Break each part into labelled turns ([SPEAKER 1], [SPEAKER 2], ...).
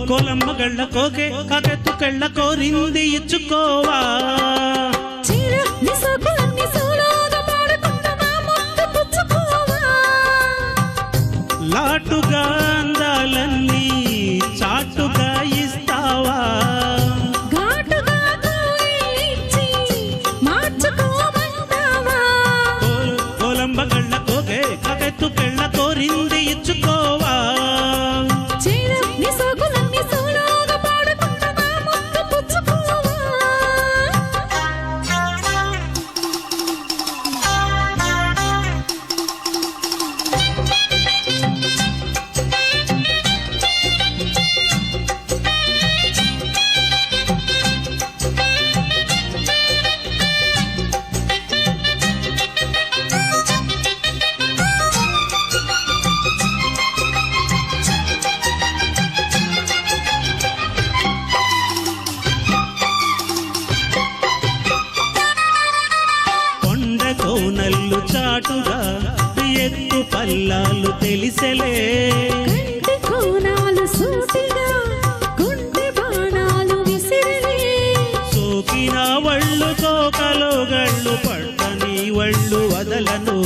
[SPEAKER 1] కోలమ్మ గళ్ళ కోకే కాకెత్తు కెళ్ళ కోరింది ఇచ్చుకోవా లాటుగా అందాలన్నీ చాటుగా ఇస్తావా కోలమ్మ గళ్ళ కోకే కాకెత్తు కెళ్ళ కోరింది ఇచ్చుకోవా కోనల్లు చాటుగా ఎత్తు పల్లాలు తెలిసెలే
[SPEAKER 2] కోనాలు సూటిగా గుండె బాణాలు విసిరిలే
[SPEAKER 1] సోకిన వళ్ళు తోకలో గళ్ళు పట్టని వళ్ళు వదలను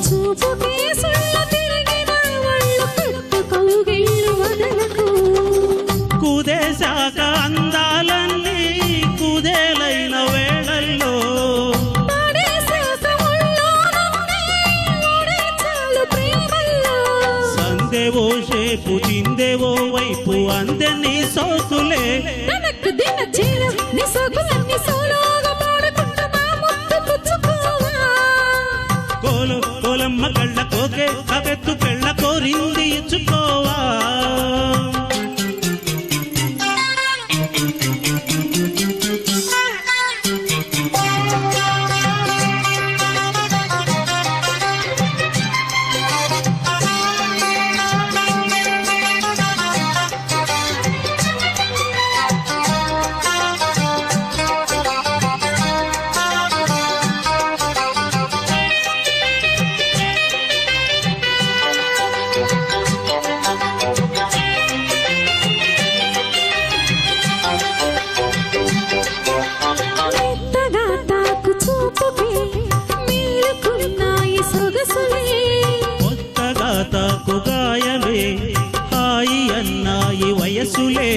[SPEAKER 2] చూపుకే సుళ్ళు తిరిగిన వళ్ళు పట్టుకోగిళ్ళు వదలకు
[SPEAKER 1] కుదేశాక అందాలన్నీ కుదేలైన వేళల్లో సందేవో షేపు చిందేవో వైపు అందెని సోకులే
[SPEAKER 2] తనకు దిన చీర నీ సోకులన్నీ సోలోగా పాడుకుంటూ మా ముద్దు పుచ్చుకోవా
[SPEAKER 1] కోలమ్మ కళ్ళ కోకే కాకెత్తు పెళ్ళ కోరింది ఇచ్చుకోవా తాకు గాయమే హాయి అన్నాయి వయసులే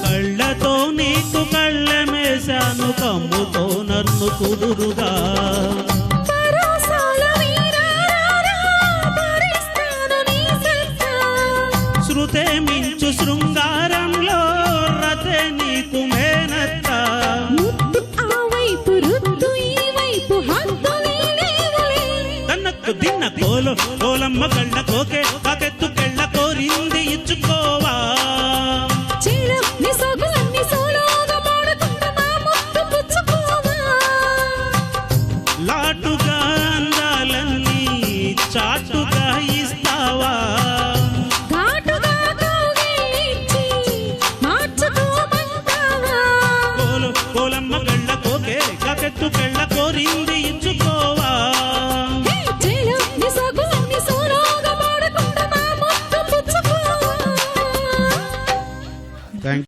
[SPEAKER 1] కళ్ళతో నీకు కళ్ళమేశాను కమ్ముతో నన్ను కుదురుగా శృతే మించు శృంగారంలో రతే నీకు మేనత్త దిన్న కోలమ్మ కళ్ళ కోకే కాకెత్తు కెళ్ళ కోరింది ఇచ్చుకోవా లాటుగా అందాలన్నీ చాటు